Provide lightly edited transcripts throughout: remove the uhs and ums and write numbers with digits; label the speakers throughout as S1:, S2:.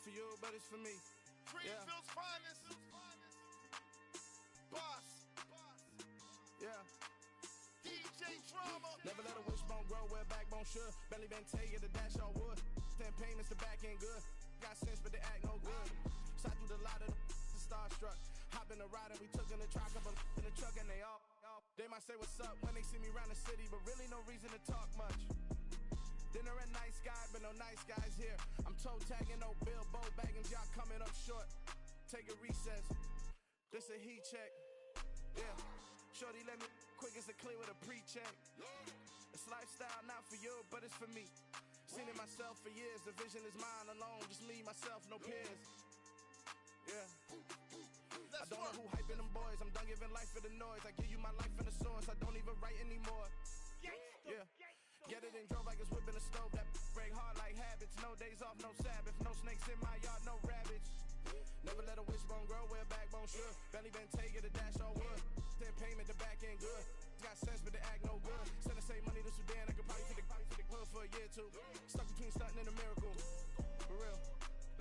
S1: for you, but it's for me.
S2: Greenfield's finest. Boss.
S1: Yeah.
S2: DJ Drama.
S1: Never let a wishbone grow where backbone should. Belly been tell you the dash all wood. 10 payments, the back end good. Got sense, but they act no good. Shot through the lot of the starstruck. Hop in the ride and we took in the truck up in the truck and they all. They might say what's up when they see me around the city, but really no reason to talk much. Dinner a nice guy, but no nice guys here. I'm toe tagging, no Bilbo Baggins, y'all coming up short. Take a recess. This a heat check. Yeah. Shorty let me quick as a clear with a pre-check. It's lifestyle, not for you, but it's for me. Seen it myself for years. The vision is mine alone. Just me, myself, no peers. Yeah. I don't know who hyping them boys. I'm done giving life for the noise. I give you my life in the source. I don't even write anymore. Yeah. Get it and drove like it's whipping the stove. That break hard like habits. No days off, no Sabbath. No snakes in my yard, no rabbits. Never let a wishbone grow where backbone should. Belly been taking the dash all wood. 10 payment, the back end good. Got sense, but they act no good. Send the same money to Sudan. I could probably take the hood for a year or two. Stuck between stunting and a miracle. For real.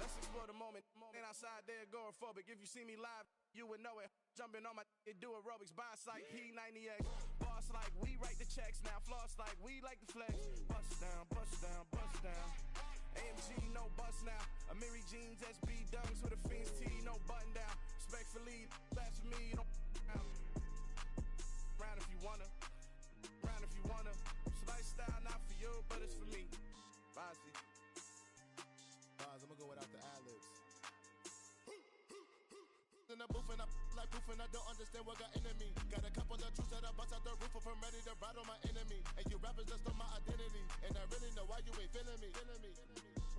S1: Let's explore the moment. Ain't outside there agoraphobic. If you see me live, you would know it. Jumping on my do aerobics, boss like P90X. Boss like we write the checks now. Floss like we like the flex. Bust down, bust down, bust down. AMG, no bust now. Amiri jeans, SB dunks with a Fiends T, no button down. Respectfully, that's for me, you don't round if you wanna. Round if you wanna. It's lifestyle, not for you, but it's for me. Bossy.
S2: Boz, I'm gonna go without the ad-libs. In the booth and I like proof and I don't understand what got into me. Got a couple of truths that I bust out the roof if I'm ready to ride on my enemy. And you rappers just on my identity. And I really know why you ain't feeling me.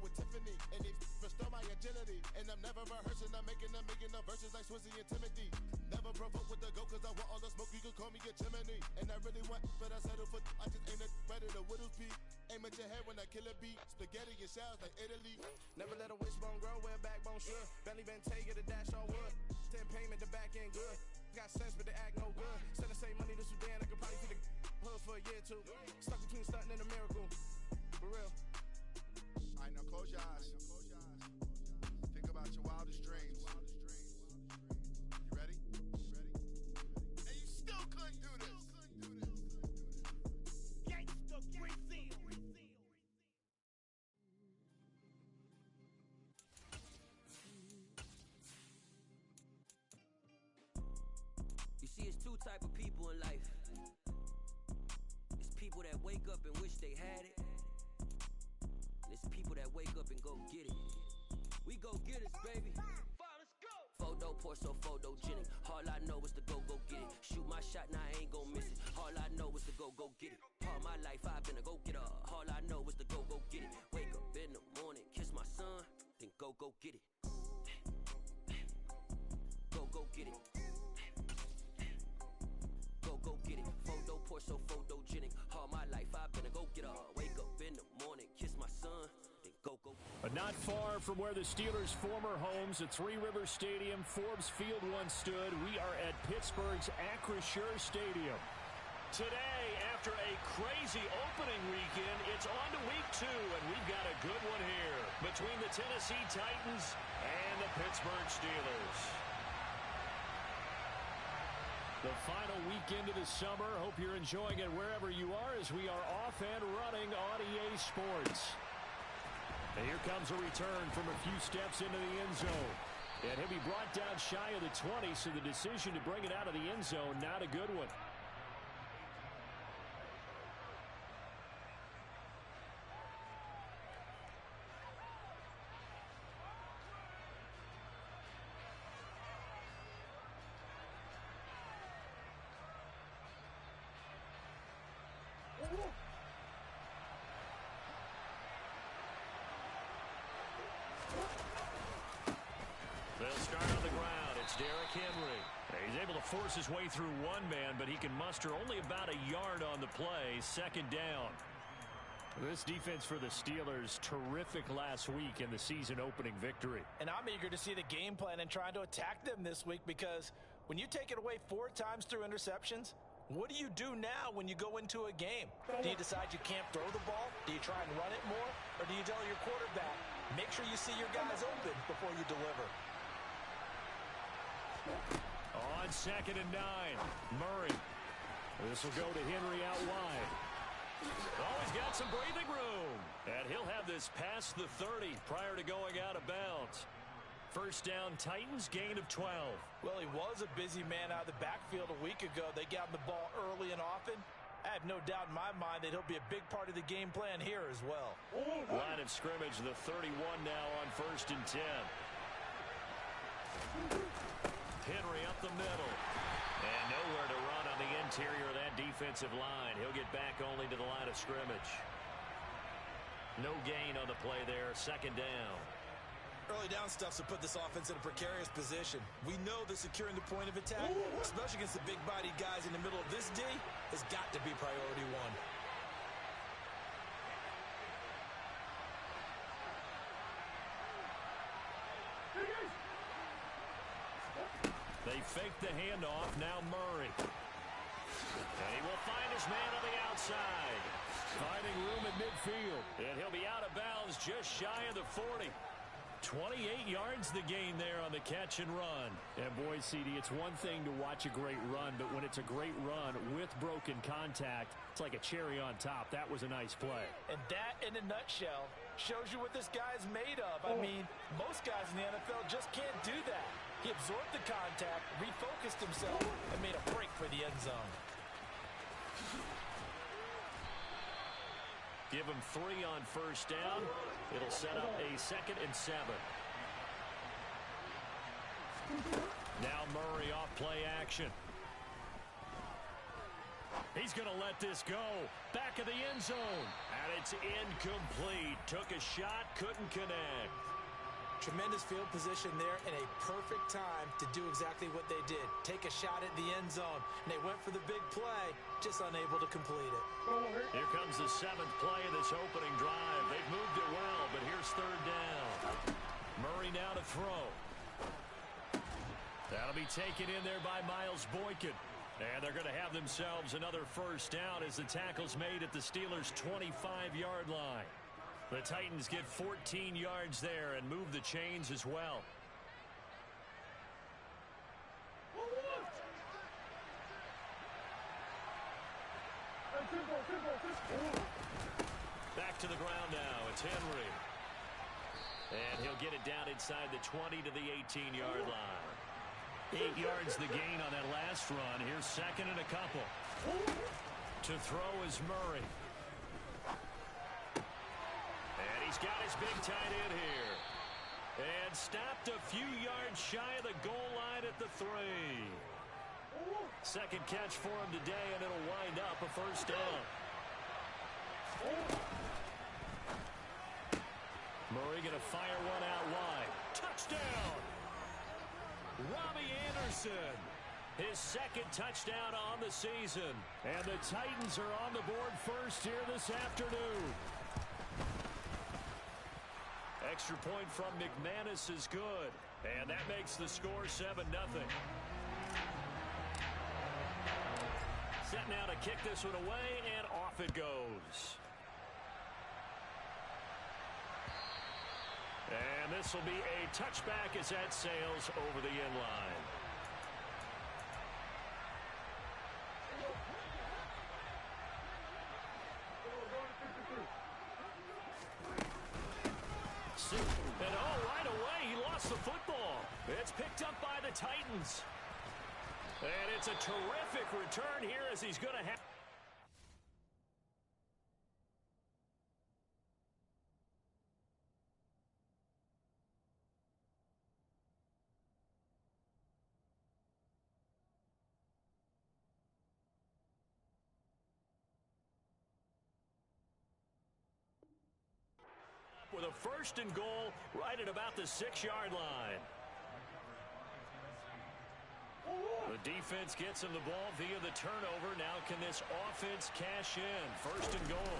S2: With Tiffany and they restore my agility. And I'm never rehearsing, I'm making a million of verses like Swizzy and Timothy. Never provoke with the go cause I want all the smoke, you can call me a chimney. And I really want, but I settle for I just ain't ready to Whittles peak. Aim at your head when I kill a beat. Spaghetti and shells like Italy.
S1: Never let a wishbone grow where backbone should. Belly been taking the dash all wood. 10 payment, the back end good. Got sense, but they act no good. Send the same money to Sudan, I could probably take the hood for a year or two. Stuck between stunting and a miracle. For real.
S2: Alright, now close your eyes. Think about your wildest dreams. You ready? And you still couldn't do this. Gangsta Brazil.
S3: You see, it's two type of people in life. It's people that wake up and wish they had it. And it's people that wake up and go get it. We go get it, baby. Let's go. Photo pour so photogenic. All I know is to go get it. Shoot my shot, now I ain't gon' miss it. All I know is to go get it. All my life I've been a go getter. All I know is to go get it. Wake up in the morning, kiss my son, then go get it. Go get it. Go get it. Photo pour so photogenic. All my life I've been a go-getter. Wake up in the morning, kiss my son, then go.
S4: But not far from where the Steelers' former homes at Three Rivers Stadium, Forbes Field once stood, we are at Pittsburgh's Acrisure Stadium. Today, after a crazy opening weekend, it's on to week 2, and we've got a good one here between the Tennessee Titans and the Pittsburgh Steelers. The final weekend of the summer. Hope you're enjoying it wherever you are as we are off and running on EA Sports. And here comes a return from a few steps into the end zone. And he'll be brought down shy of the 20, so the decision to bring it out of the end zone, not a good one. They'll start on the ground. It's Derrick Henry. He's able to force his way through one man, but he can muster only about a yard on the play. Second down. This defense for the Steelers, terrific last week in the season-opening victory.
S5: And I'm eager to see the game plan and trying to attack them this week, because when you take it away 4 times through interceptions, what do you do now when you go into a game? Do you decide you can't throw the ball? Do you try and run it more? Or do you tell your quarterback, Make sure you see your guys open before you deliver.
S4: On 2nd and 9, Murray. This will go to Henry out wide. Oh, he's got some breathing room. And he'll have this past the 30 prior to going out of bounds. First down, Titans, gain of 12.
S5: Well, he was a busy man out of the backfield a week ago. They got him the ball early and often. I have no doubt in my mind that he'll be a big part of the game plan here as well.
S4: Line of scrimmage, the 31 now on 1st and 10. Henry up the middle. And nowhere to run on the interior of that defensive line. He'll get back only to the line of scrimmage. No gain on the play there, 2nd down.
S5: Early down stuffs will put this offense in a precarious position. We know that securing the point of attack, especially against the big-bodied guys in the middle of this D, has got to be priority one.
S4: They fake the handoff. Now Murray. And he will find his man on the outside. Finding room at midfield. And he'll be out of bounds just shy of the 40. 28 yards the gain there on the catch and run.
S6: And boy, CD, it's one thing to watch a great run, but when it's a great run with broken contact, it's like a cherry on top. That was a nice play.
S5: And that, in a nutshell, shows you what this guy's made of. I mean, most guys in the NFL just can't do that. He absorbed the contact, refocused himself, and made a break for the end zone.
S4: Give him 3 on 1st down. It'll set up a 2nd and 7. Now Murray off play action. He's going to let this go. Back of the end zone. And it's incomplete. Took a shot, couldn't connect.
S5: Tremendous field position there and a perfect time to do exactly what they did. Take a shot at the end zone. And they went for the big play, just unable to complete it.
S4: Here comes the 7th play of this opening drive. They've moved it well, but here's 3rd down. Murray now to throw. That'll be taken in there by Miles Boykin. And they're going to have themselves another 1st down as the tackle's made at the Steelers' 25-yard line. The Titans get 14 yards there and move the chains as well. Back to the ground now. It's Henry. And he'll get it down inside the 20 to the 18-yard line. 8 yards the gain on that last run. Here's 2nd and a couple. To throw is Murray. And he's got his big tight end here. And stopped a few yards shy of the goal line at the 3. 2nd catch for him today, and it'll wind up a 1st down. Murray going to fire one out wide. Touchdown! Robbie Anderson. His 2nd touchdown on the season. And the Titans are on the board first here this afternoon. Extra point from McManus is good. And that makes the score 7-0. Set now to kick this one away, and off it goes. And this will be a touchback as that sails over the end line. And right away, he lost the football. It's picked up by the Titans. And it's a terrific return here as he's going to have. With a 1st and goal right at about the 6-yard line. The defense gets him the ball via the turnover. Now can this offense cash in? 1st and goal.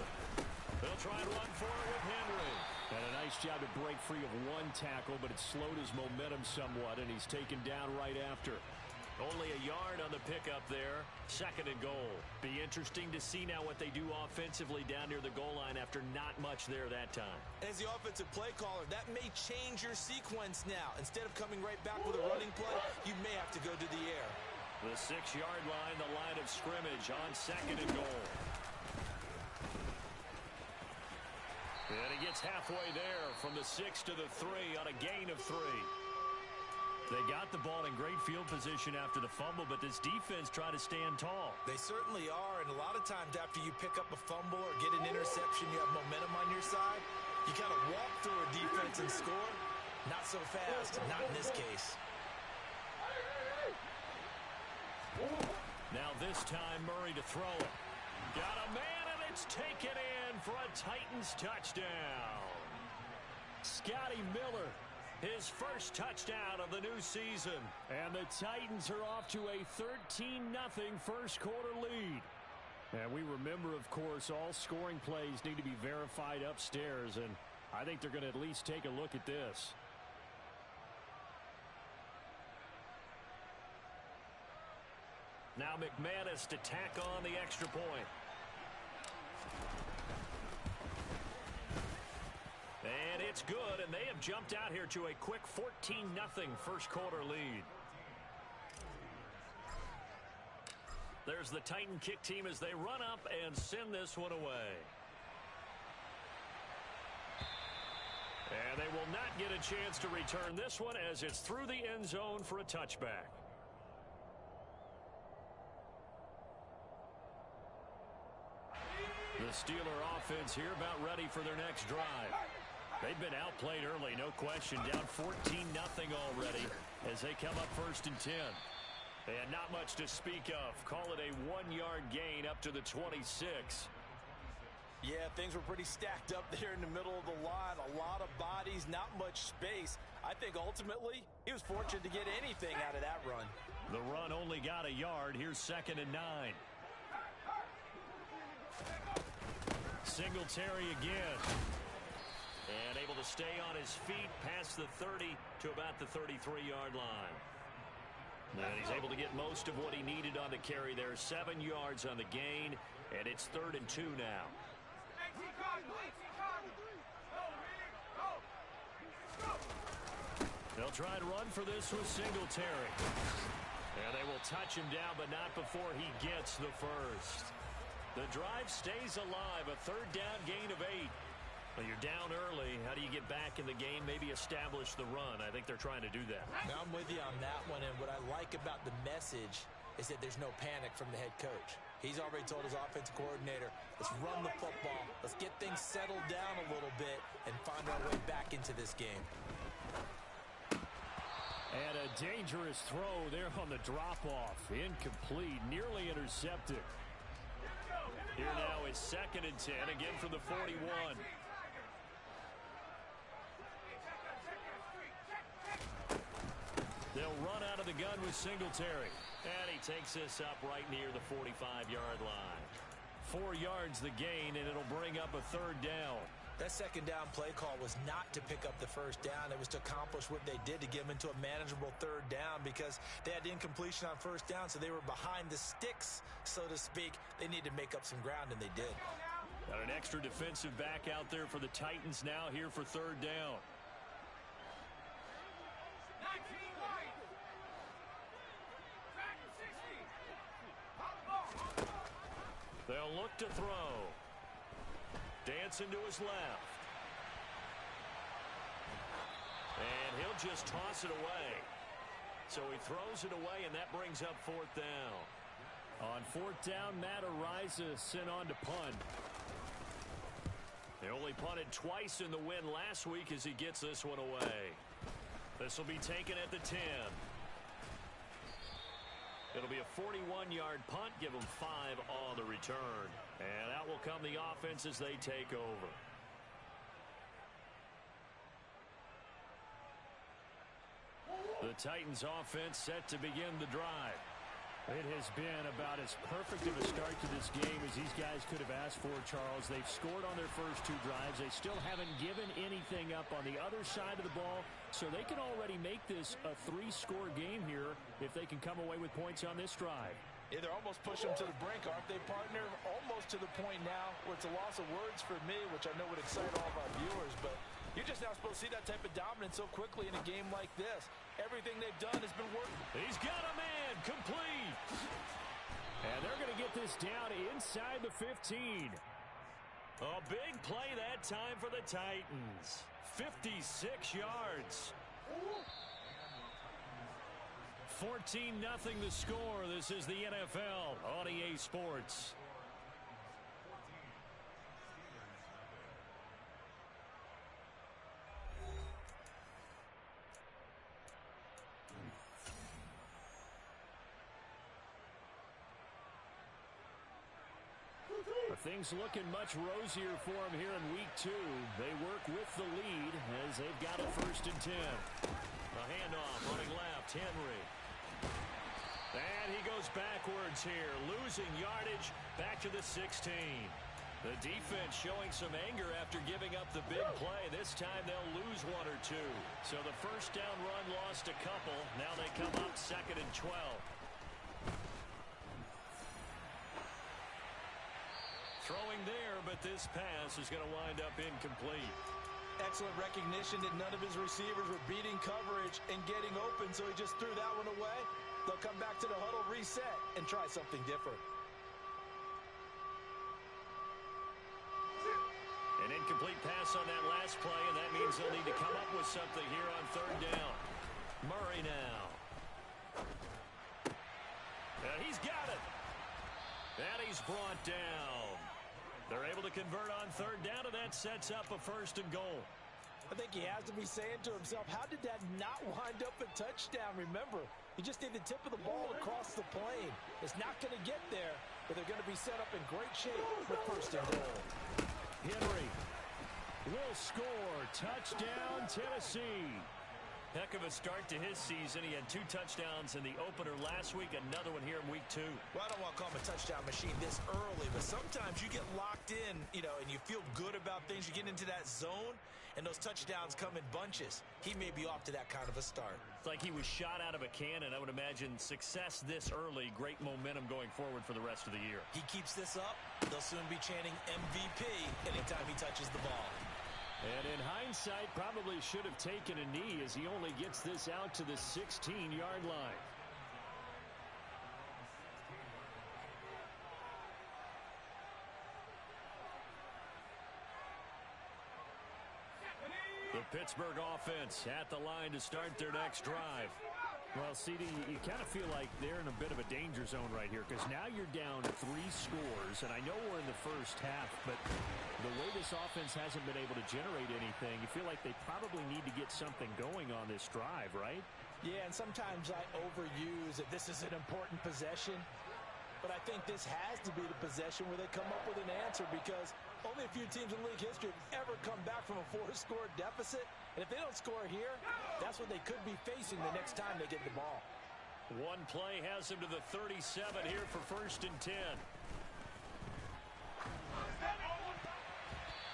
S4: They'll try and run for it with Henry.
S6: And a nice job to break free of one tackle, but it slowed his momentum somewhat, and he's taken down right after. Only a yard on the pickup there. 2nd and goal. Be interesting to see now what they do offensively down near the goal line after not much there that time.
S5: As the offensive play caller, that may change your sequence now. Instead of coming right back with a running play, you may have to go to the air.
S6: The 6-yard line, the line of scrimmage on 2nd and goal. And he gets halfway there from the 6 to the 3 on a gain of 3. They got the ball in great field position after the fumble, but this defense tried to stand tall.
S5: They certainly are, and a lot of times after you pick up a fumble or get an interception, you have momentum on your side. You kind of walk through a defense and score. Not so fast, not in this case.
S6: Now this time, Murray to throw it. Got a man, and it's taken in for a Titans touchdown. Scotty Miller, his first touchdown of the new season. And the Titans are off to a 13-0 first quarter lead. And we remember, of course, all scoring plays need to be verified upstairs, and I think they're going to at least take a look at this. Now McManus to tack on the extra point. And it's good, and they have jumped out here to a quick 14-0 first quarter lead. There's the Titan kick team as they run up and send this one away. And they will not get a chance to return this one as it's through the end zone for a touchback. The Steeler offense here about ready for their next drive. They've been outplayed early, no question. Down 14-0 already as they come up 1st and 10. And not much to speak of. Call it a 1-yard gain up to the 26.
S5: Yeah, things were pretty stacked up there in the middle of the line. A lot of bodies, not much space. I think ultimately he was fortunate to get anything out of that run.
S6: The run only got a yard. Here's 2nd and 9. Singletary again. And able to stay on his feet past the 30 to about the 33-yard line. And he's able to get most of what he needed on the carry there. 7 yards on the gain, and it's 3rd and 2 now. They'll try and run for this with Singletary. And they will touch him down, but not before he gets the first. The drive stays alive, a 3rd down gain of 8. Well, you're down early. How do you get back in the game, maybe establish the run? I think they're trying to do that.
S5: Now, I'm with you on that one, and what I like about the message is that there's no panic from the head coach. He's already told his offensive coordinator, let's run the football, let's get things settled down a little bit and find our way back into this game.
S6: And a dangerous throw there on the drop-off. Incomplete, nearly intercepted. Here now is 2nd and 10, again from the 41. They'll run out of the gun with Singletary. And he takes this up right near the 45-yard line. 4 yards the gain, and it'll bring up a 3rd down.
S5: That 2nd down play call was not to pick up the 1st down. It was to accomplish what they did to get them into a manageable 3rd down because they had incompletion on 1st down, so they were behind the sticks, so to speak. They needed to make up some ground, and they did.
S6: Got an extra defensive back out there for the Titans now here for 3rd down. They'll look to throw. Dancing to his left. And he'll just toss it away. So he throws it away, and that brings up 4th down. On 4th down, Matt Araiza sent on to punt. They only punted twice in the win last week as he gets this one away. This will be taken at the 10. It'll be a 41-yard punt, give them 5 on the return. And out will come the offense as they take over. The Titans offense set to begin the drive.
S4: It has been about as perfect of a start to this game as these guys could have asked for, Charles. They've scored on their first 2 drives. They still haven't given anything up on the other side of the ball, so they can already make this a 3-score game here if they can come away with points on this drive.
S5: Yeah, they're almost pushing them to the brink, aren't they, partner? Almost to the point now where it's a loss of words for me, which I know would excite all of our viewers, but you're just now supposed to see that type of dominance so quickly in a game like this. Everything they've done has been working.
S6: He's got a man, complete. And they're going to get this down inside the 15. A big play that time for the Titans. 56 yards. 14-0 the score. This is the NFL on EA Sports. Things looking much rosier for them here in week 2. They work with the lead as they've got it 1st and 10. A handoff running left, Henry. And he goes backwards here, losing yardage back to the 16. The defense showing some anger after giving up the big play. This time they'll lose 1 or 2. So the first down run lost a couple. Now they come up 2nd and 12. Throwing there, but this pass is going to wind up incomplete.
S5: Excellent recognition that none of his receivers were beating coverage and getting open, so he just threw that one away. They'll come back to the huddle, reset, and try something different.
S6: An incomplete pass on that last play, and that means they'll need to come up with something here on 3rd down. Murray now. And he's got it. And he's brought down. They're able to convert on 3rd down, and that sets up a 1st and goal.
S5: I think he has to be saying to himself, how did that not wind up a touchdown? Remember, he just did the tip of the ball across the plane. It's not going to get there, but they're going to be set up in great shape with 1st and goal.
S6: Henry will score. Touchdown, Tennessee. Heck of a start to his season. He had 2 touchdowns in the opener last week, another one here in week 2.
S5: Well, I don't want to call him a touchdown machine this early, but sometimes you get locked in, and you feel good about things. You get into that zone, and those touchdowns come in bunches. He may be off to that kind of a start.
S6: It's like he was shot out of a cannon. I would imagine success this early, great momentum going forward for the rest of the year.
S5: He keeps this up, they'll soon be chanting MVP anytime he touches the ball.
S4: And in hindsight, probably should have taken a knee as he only gets this out to the 16-yard line.
S6: The Pittsburgh offense at the line to start their next drive.
S4: Well, CD, you kind of feel like they're in a bit of a danger zone right here because now you're down 3 scores, and I know we're in the first half, but the way this offense hasn't been able to generate anything, you feel like they probably need to get something going on this drive, right?
S5: Yeah, and sometimes I overuse that this is an important possession, but I think this has to be the possession where they come up with an answer because only a few teams in league history have ever come back from a 4-score deficit. And if they don't score here, that's what they could be facing the next time they get the ball.
S6: One play has him to the 37 here for 1st and 10.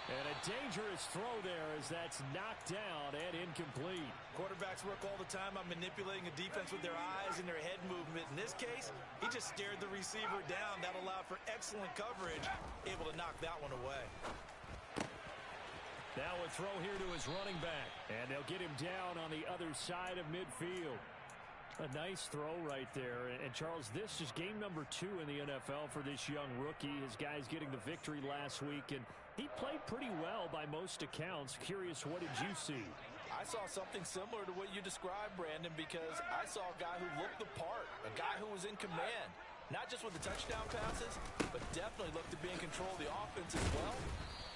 S4: And a dangerous throw there as that's knocked down and incomplete.
S5: Quarterbacks work all the time on manipulating a defense with their eyes and their head movement. In this case, he just stared the receiver down. That allowed for excellent coverage, able to knock that one away.
S4: Now a throw here to his running back. And they'll get him down on the other side of midfield. A nice throw right there. And Charles, this is game number 2 in the NFL for this young rookie. His guys getting the victory last week, and he played pretty well by most accounts. Curious, what did you see?
S5: I saw something similar to what you described, Brandon, because I saw a guy who looked the part, a guy who was in command. Not just with the touchdown passes, but definitely looked to be in control of the offense as well.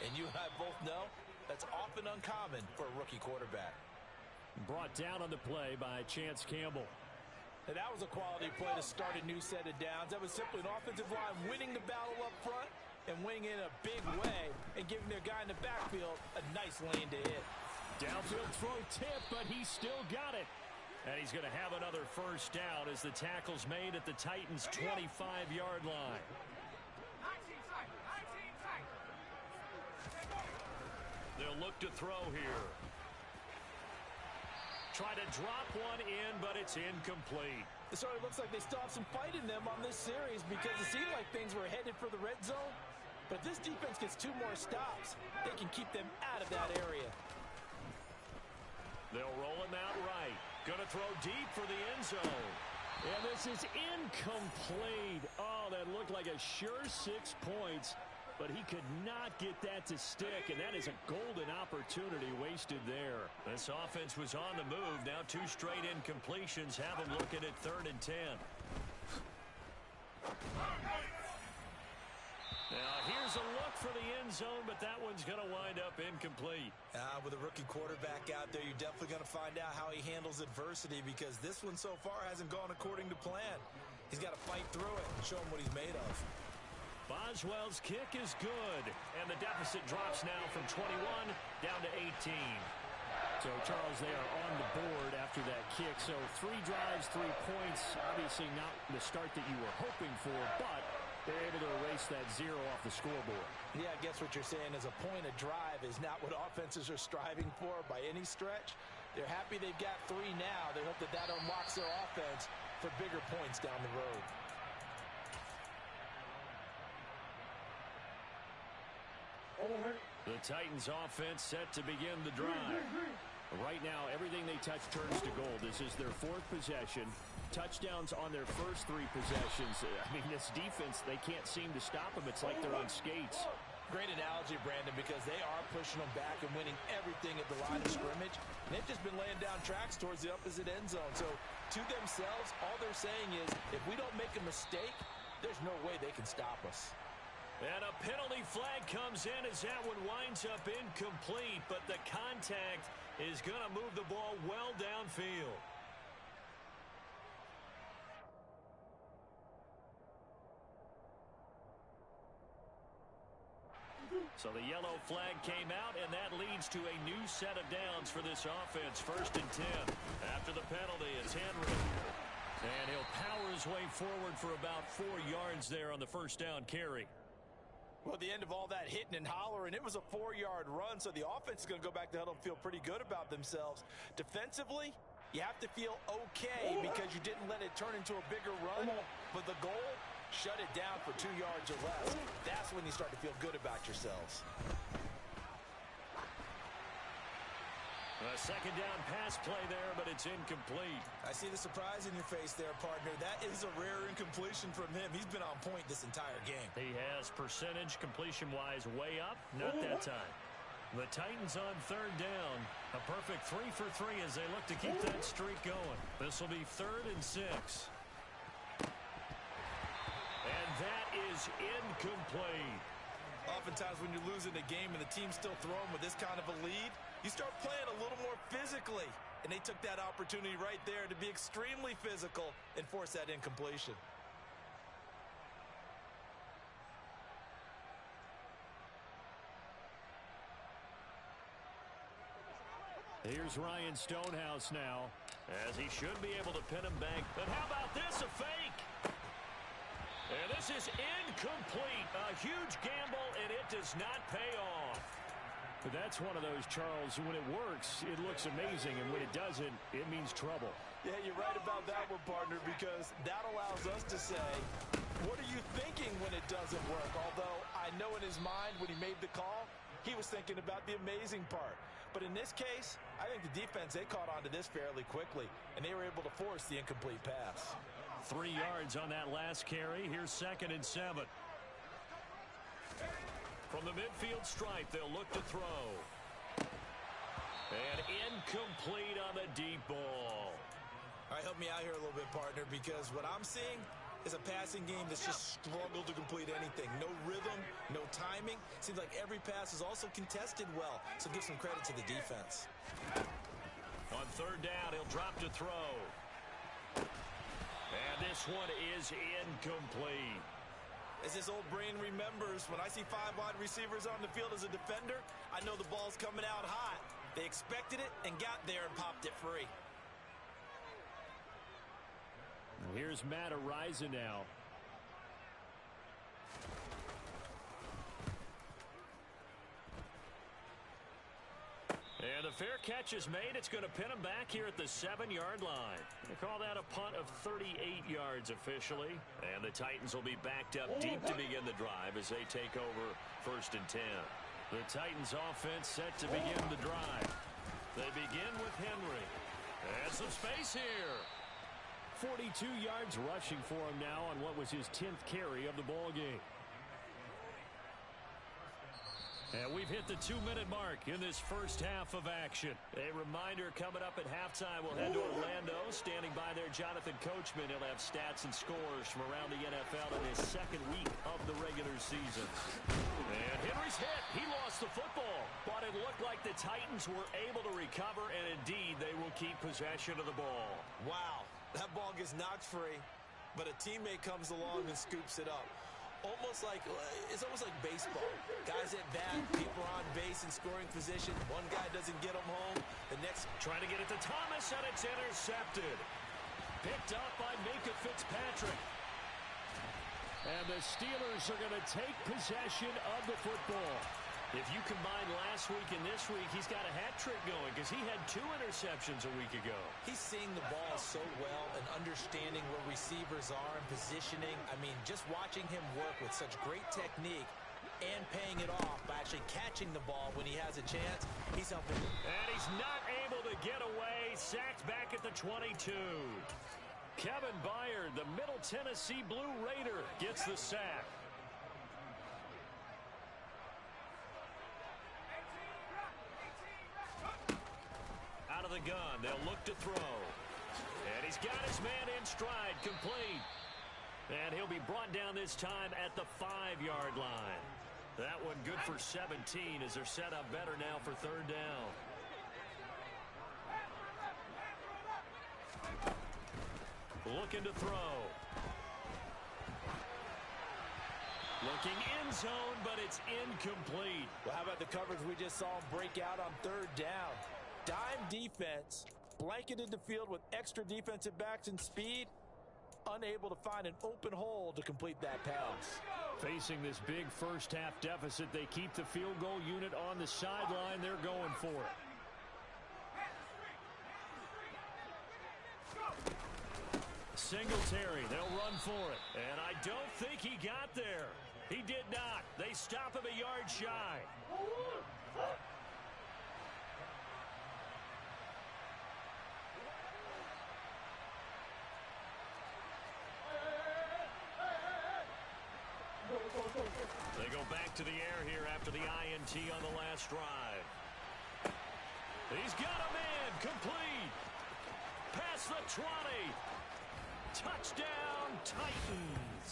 S5: And you and I both know that's often uncommon for a rookie quarterback.
S4: Brought down on the play by Chance Campbell.
S5: And that was a quality play to start a new set of downs. That was simply an offensive line winning the battle up front and winning in a big way and giving their guy in the backfield a nice lane to hit.
S4: Downfield throw tip, but he still got it. And he's going to have another first down as the tackle's made at the Titans' 25-yard line. They'll look to throw here. Try to drop one in, but it's incomplete.
S5: It sort of looks like they still have some fight in them on this series because it seemed like things were headed for the red zone. But if this defense gets 2 more stops, they can keep them out of that area.
S4: They'll roll him out right. Gonna throw deep for the end zone. And this is incomplete. Oh, that looked like a sure 6 points. But he could not get that to stick, and that is a golden opportunity wasted there. This offense was on the move. Now 2 straight incompletions have them looking at 3rd and 10. Now here's a look for the end zone, but that one's going to wind up incomplete.
S5: With a rookie quarterback out there, you're definitely going to find out how he handles adversity because this one so far hasn't gone according to plan. He's got to fight through it and show him what he's made of.
S4: Boswell's kick is good, and the deficit drops now from 21 down to 18. So, Charles, they are on the board after that kick. So, 3 drives, 3 points. Obviously not the start that you were hoping for, but they're able to erase that 0 off the scoreboard.
S5: Yeah, I guess what you're saying is a point of drive is not what offenses are striving for by any stretch. They're happy they've got 3 now. They hope that that unlocks their offense for bigger points down the road.
S4: The Titans offense set to begin the drive. Right now, everything they touch turns to gold. This is their 4th possession. Touchdowns on their first 3 possessions. I mean, this defense, they can't seem to stop them. It's like they're on skates.
S5: Great analogy, Brandon, because they are pushing them back and winning everything at the line of scrimmage. And they've just been laying down tracks towards the opposite end zone. So, to themselves, all they're saying is, if we don't make a mistake, there's no way they can stop us.
S4: And a penalty flag comes in as that one winds up incomplete, but the contact is going to move the ball well downfield. So the yellow flag came out, and that leads to a new set of downs for this offense. 1st and 10. After the penalty, it's Henry. And he'll power his way forward for about 4 yards there on the first down carry.
S5: Well, at the end of all that hitting and hollering, it was a 4-yard run, so the offense is going to go back to huddle and feel pretty good about themselves. Defensively, you have to feel okay because you didn't let it turn into a bigger run, but the goal, shut it down for 2 yards or less. That's when you start to feel good about yourselves.
S4: A second down pass play there, but it's incomplete.
S5: I see the surprise in your face there, partner. That is a rare incompletion from him. He's been on point this entire game.
S4: He has percentage completion-wise way up. Not that time. The Titans on 3rd down. A perfect 3 for 3 as they look to keep that streak going. This will be 3rd and 6. And that is incomplete.
S5: Oftentimes when you're losing a game and the team's still throwing with this kind of a lead, you start playing a little more physically. And they took that opportunity right there to be extremely physical and force that incompletion.
S4: Here's Ryan Stonehouse now, as he should be able to pin him back. But how about this, a fake? And this is incomplete. A huge gamble, and it does not pay off. But that's one of those, Charles, when it works, it looks amazing, and when it doesn't, it means trouble.
S5: Yeah, you're right about that one, partner, because that allows us to say, what are you thinking when it doesn't work? Although I know in his mind when he made the call, he was thinking about the amazing part. But in this case, I think the defense, they caught on to this fairly quickly, and they were able to force the incomplete pass.
S4: 3 yards on that last carry. Here's 2nd and 7. From the midfield stripe, they'll look to throw. And incomplete on the deep ball.
S5: All right, help me out here a little bit, partner, because what I'm seeing is a passing game that's just struggled to complete anything. No rhythm, no timing. Seems like every pass is also contested well, so give some credit to the defense.
S4: On 3rd down, he'll drop to throw. And this one is incomplete.
S5: As his old brain remembers, when I see 5 wide receivers on the field as a defender, I know the ball's coming out hot. They expected it and got there and popped it free.
S4: Here's Matt Ariza now. And the fair catch is made. It's going to pin him back here at the 7-yard line. They call that a punt of 38 yards officially. And the Titans will be backed up deep to begin the drive as they take over 1st and 10. The Titans offense set to begin the drive. They begin with Henry. And some space here. 42 yards rushing for him now on what was his 10th carry of the ball game. And we've hit the 2-minute mark in this first half of action. A reminder coming up at halftime, we'll head to Orlando. Standing by there, Jonathan Coachman. He'll have stats and scores from around the NFL in his 2nd week of the regular season. And Henry's hit. He lost the football. But it looked like the Titans were able to recover, and indeed they will keep possession of the ball.
S5: Wow, that ball gets knocked free, but a teammate comes along and scoops it up. It's almost like baseball. Guys at bat, people are on base in scoring position. One guy doesn't get them home. The next
S4: trying to get it to Thomas, and it's intercepted. Picked up by Minka Fitzpatrick. And the Steelers are going to take possession of the football. If you combine last week and this week, he's got a hat trick going because he had 2 interceptions a week ago.
S5: He's seeing the ball so well and understanding where receivers are and positioning. I mean, just watching him work with such great technique and paying it off by actually catching the ball when he has a chance, he's helping.
S4: And he's not able to get away. Sacked back at the 22. Kevin Byard, the Middle Tennessee Blue Raider, gets the sack. Out of the gun, they'll look to throw. And he's got his man in stride, complete. And he'll be brought down this time at the 5-yard line. That one good for 17 as they're set up better now for 3rd down. Looking to throw. Looking end zone, but it's incomplete.
S5: Well, how about the coverage we just saw him break out on 3rd down? Dime defense, blanketed the field with extra defensive backs and speed, unable to find an open hole to complete that pass.
S4: Facing this big first half deficit, they keep the field goal unit on the sideline. They're going for it. Singletary, they'll run for it. And I don't think he got there. He did not. They stop him a yard shy. They go back to the air here after the INT on the last drive. He's got a man, complete. Past the 20. Touchdown, Titans.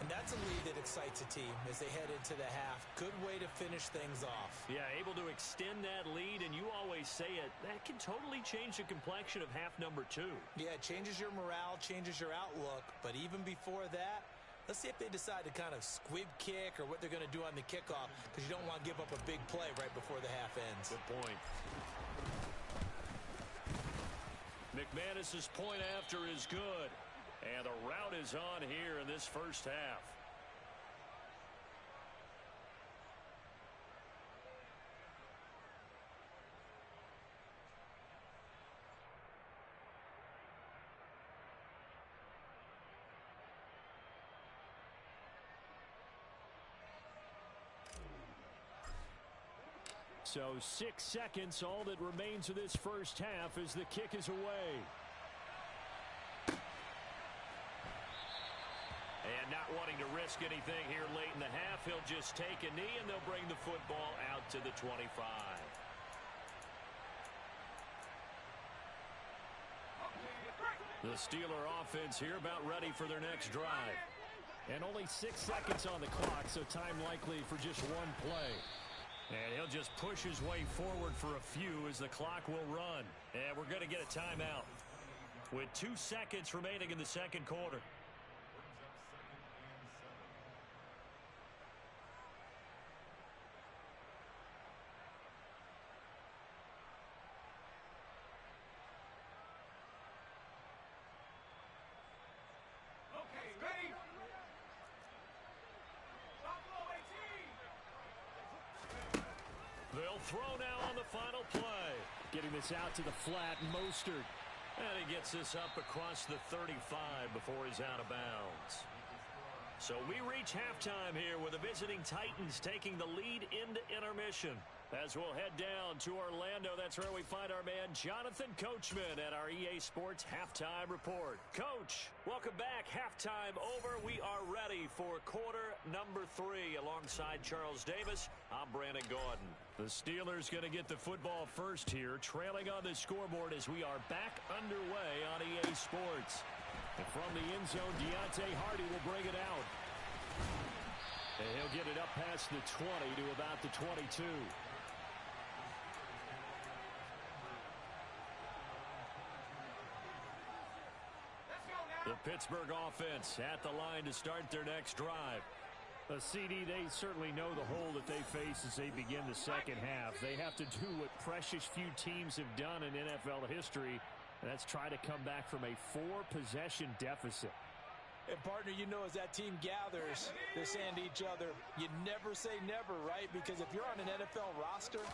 S5: And that's a lead that excites a team as they head into the half. Good way to finish things off.
S4: Yeah, able to extend that lead, and you always say it, that can totally change the complexion of half number 2.
S5: Yeah, it changes your morale, changes your outlook. But even before that, let's see if they decide to kind of squib kick or what they're going to do on the kickoff, because you don't want to give up a big play right before the half ends.
S4: Good point. McManus's point after is good. And the route is on here in this first half. So 6 seconds, all that remains of this first half as the kick is away. And not wanting to risk anything here late in the half, he'll just take a knee and they'll bring the football out to the 25. The Steeler offense here about ready for their next drive. And only 6 seconds on the clock, so time likely for just one play. And he'll just push his way forward for a few as the clock will run. And we're going to get a timeout with 2 seconds remaining in the second quarter.
S6: They'll throw now on the final play.
S4: Getting this out to the flat, Mostert.
S6: And he gets this up across the 35 before he's out of bounds. So we reach halftime here with the visiting Titans taking the lead into intermission. As we'll head down to Orlando, that's where we find our man Jonathan Coachman at our EA Sports Halftime Report. Coach, welcome back. Halftime over. We are ready for quarter number 3. Alongside Charles Davis, I'm Brandon Gordon.
S4: The Steelers going to get the football first here, trailing on the scoreboard as we are back underway on EA Sports. And from the end zone, Deontay Hardy will bring it out. And he'll get it up past the 20 to about the 22. The Pittsburgh offense at the line to start their next drive. CD, they certainly know the hole that they face as they begin the second half. They have to do what precious few teams have done in NFL history, and that's try to come back from a 4-possession deficit.
S5: And, partner, you know, as that team gathers, they're saying to each other, you never say never, right? Because if you're on an NFL roster,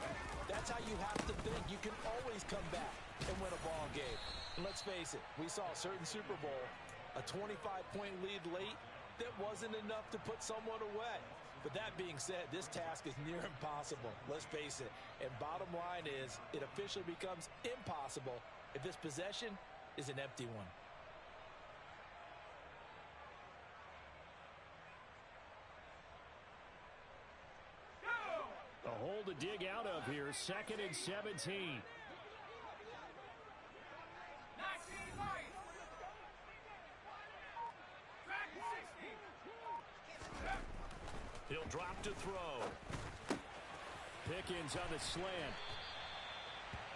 S5: that's how you have to think. You can always come back and win a ball game. And let's face it, we saw a certain Super Bowl, a 25-point lead late, that wasn't enough to put someone away. But that being said, this task is near impossible. Let's face it. And bottom line is, it officially becomes impossible if this possession is an empty one.
S4: A hole to dig out of here, 2nd and 17.
S6: He'll drop to throw.
S4: Pickens on the slant.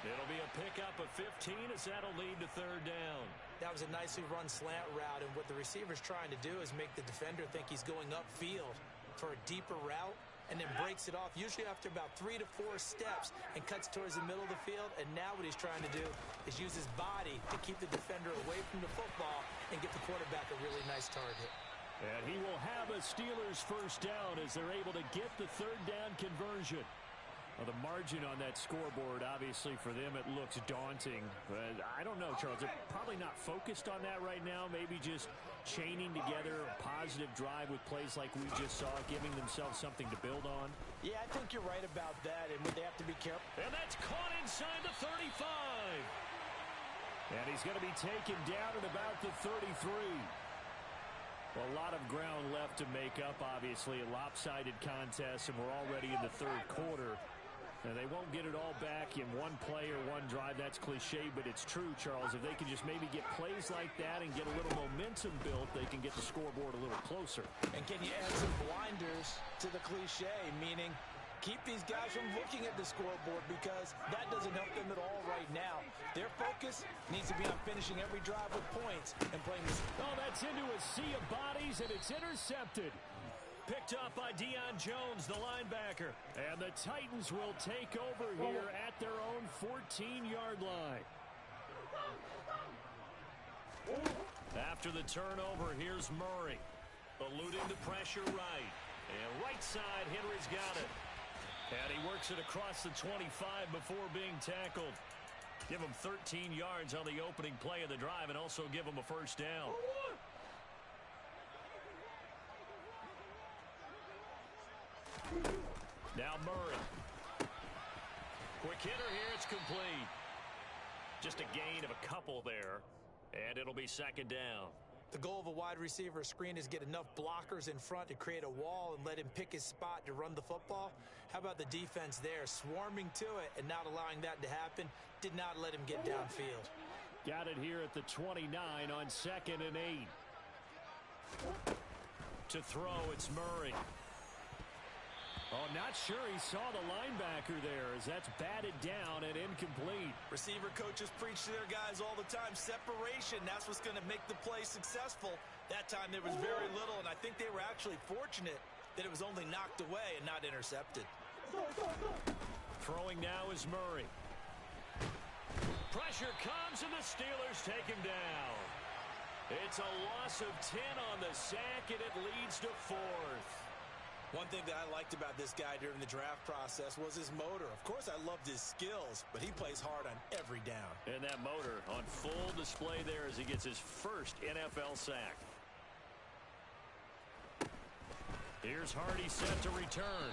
S6: It'll be a pickup of 15 as that'll lead to 3rd down.
S5: That was a nicely run slant route, and what the receiver's trying to do is make the defender think he's going upfield for a deeper route, and then breaks it off, usually after about 3 to 4 steps, and cuts towards the middle of the field. And now what he's trying to do is use his body to keep the defender away from the football and get the quarterback a really nice target.
S4: And he will have a Steelers 1st down as they're able to get the 3rd down conversion. Well, the margin on that scoreboard, obviously, for them, it looks daunting. But I don't know, Charles. They're probably not focused on that right now. Maybe just chaining together a positive drive with plays like we just saw, giving themselves something to build on.
S5: Yeah, I think you're right about that, and they have to be careful.
S6: And that's caught inside the 35.
S4: And he's going to be taken down at about the 33. Well, a lot of ground left to make up, obviously, a lopsided contest, and we're already in the 3rd quarter. And they won't get it all back in one play or one drive. That's cliche, but it's true, Charles. If they can just maybe get plays like that and get a little momentum built, they can get the scoreboard a little closer.
S5: And can you add some blinders to the cliche, meaning keep these guys from looking at the scoreboard, because that doesn't help them at all right now. Their focus needs to be on finishing every drive with points and playing this.
S4: Oh, that's into a sea of bodies, and it's intercepted.
S6: Picked up by Deion Jones, the linebacker.
S4: And the Titans will take over here at their own 14-yard line.
S6: After the turnover, here's Murray. Eluding the pressure right. And right side, Henry's got it. And he works it across the 25 before being tackled. Give him 13 yards on the opening play of the drive and also give him a 1st down. Now Murray. Quick hitter here. It's complete. Just a gain of a couple there. And it'll be 2nd down.
S5: The goal of a wide receiver screen is get enough blockers in front to create a wall and let him pick his spot to run the football. How about the defense there, swarming to it and not allowing that to happen? Did not let him get downfield.
S4: Got it here at the 29 on 2nd and 8.
S6: To throw, it's Murray.
S4: Oh, not sure he saw the linebacker there as that's batted down and incomplete.
S5: Receiver coaches preach to their guys all the time. Separation, that's what's going to make the play successful. That time there was very little, and I think they were actually fortunate that it was only knocked away and not intercepted.
S6: Throwing now is Murray. Pressure comes, and the Steelers take him down. It's a loss of 10 on the sack, and it leads to 4th.
S5: One thing that I liked about this guy during the draft process was his motor. Of course, I loved his skills, but he plays hard on every down.
S6: And that motor on full display there as he gets his first NFL sack. Here's Hardy set to return.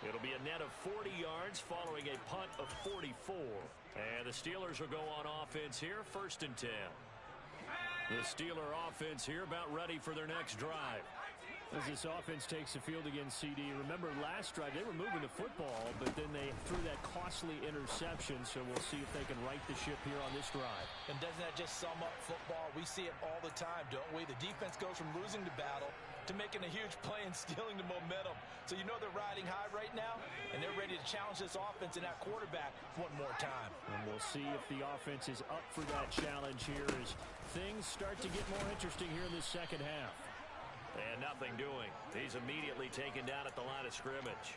S6: It'll be a net of 40 yards following a punt of 44. And the Steelers will go on offense here, 1st and 10. The Steeler offense here about ready for their next drive.
S4: As this offense takes the field against CD, remember last drive they were moving the football, but then they threw that costly interception, so we'll see if they can right the ship here on this drive.
S5: And doesn't that just sum up football? We see it all the time, don't we? The defense goes from losing the battle to making a huge play and stealing the momentum. So you know they're riding high right now, and they're ready to challenge this offense and that quarterback one more time.
S4: And we'll see if the offense is up for that challenge here as things start to get more interesting here in this second half.
S6: And nothing doing. He's immediately taken down at the line of scrimmage.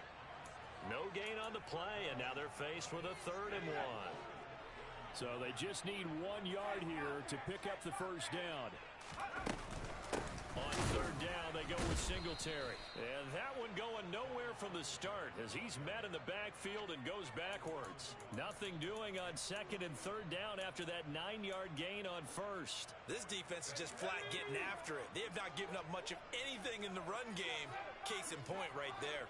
S6: No gain on the play, and now they're faced with a 3rd and 1.
S4: So they just need 1 yard here to pick up the first down.
S6: On 3rd down, they go with Singletary. And that one going nowhere from the start as he's met in the backfield and goes backwards. Nothing doing on 2nd and 3rd down after that 9-yard gain on 1st.
S5: This defense is just flat getting after it. They have not given up much of anything in the run game. Case in point right there.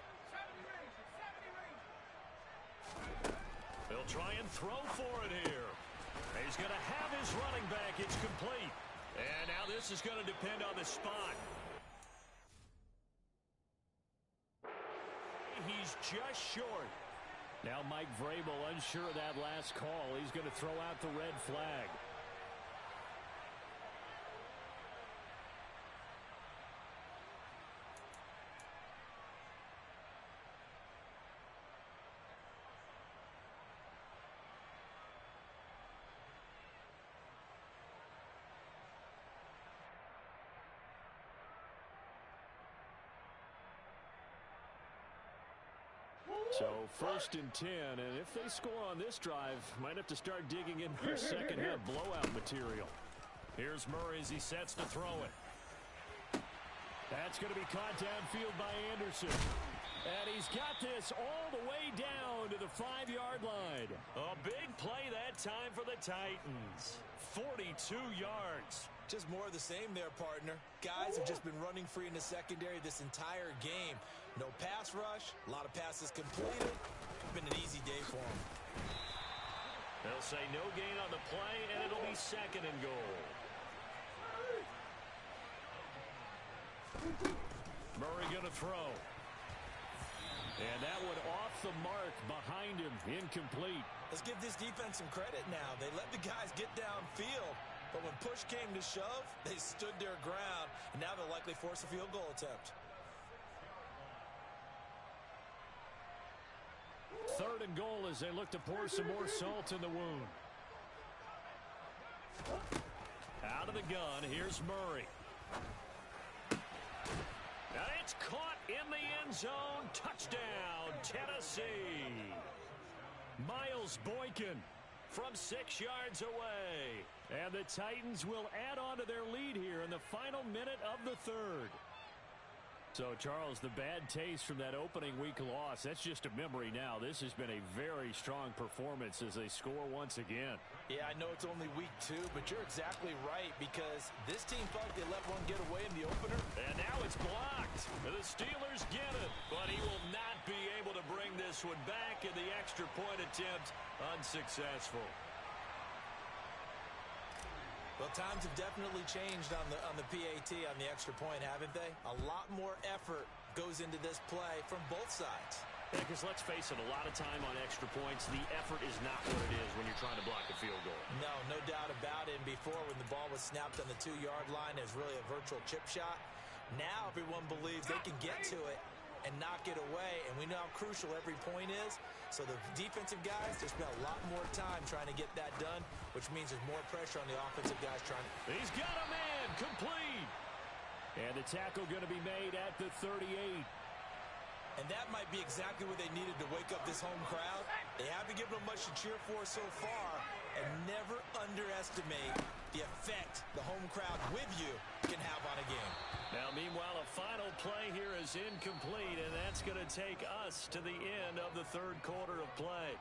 S6: They'll try and throw for it here. He's going to have his running back. It's complete. And now this is going to depend on the spot. He's just short.
S4: Now Mike Vrabel unsure of that last call. He's going to throw out the red flag. So 1st and 10, and if they score on this drive, might have to start digging in for second half blowout material.
S6: Here's Murray as he sets to throw it.
S4: That's going to be caught downfield by Anderson. And he's got this all the way down to the 5-yard line.
S6: A big play that time for the Titans. 42 yards.
S5: Just more of the same there, partner. Guys have just been running free in the secondary this entire game. No pass rush, a lot of passes completed. Been an easy day for them.
S6: They'll say no gain on the play, and it'll be 2nd and goal. Murray going to throw.
S4: And that one off the mark behind him, incomplete.
S5: Let's give this defense some credit now. They let the guys get downfield, but when push came to shove, they stood their ground, and now they'll likely force a field goal attempt.
S4: 3rd and goal as they look to pour some more salt in the wound.
S6: Out of the gun, here's Murray. And it's caught in the end zone. Touchdown, Tennessee. Miles Boykin from 6 yards away.
S4: And the Titans will add on to their lead here in the final minute of the 3rd. So, Charles, the bad taste from that opening week loss, that's just a memory now. This has been a very strong performance as they score once again.
S5: Yeah, I know it's only week 2, but you're exactly right because this team thought they let one get away in the opener.
S6: And now it's blocked. The Steelers get it, but he will not be able to bring this one back in the extra point attempt. Unsuccessful.
S5: Well, times have definitely changed on the PAT, on the extra point, haven't they? A lot more effort goes into this play from both sides.
S6: Yeah, because let's face it, a lot of time on extra points, the effort is not what it is when you're trying to block a field goal.
S5: No doubt about it. And before, when the ball was snapped on the 2-yard line, it was really a virtual chip shot. Now everyone believes they can get to it and knock it away, and we know how crucial every point is. So the defensive guys, they spent a lot more time trying to get that done, which means there's more pressure on the offensive guys trying to...
S6: He's got a man, complete.
S4: And the tackle going to be made at the 38.
S5: And that might be exactly what they needed to wake up this home crowd. They haven't given them much to cheer for so far, and never underestimate the effect the home crowd with you can have on a game.
S6: Now, meanwhile, a final play here as is incomplete, and that's going to take us to the end of the third quarter of play.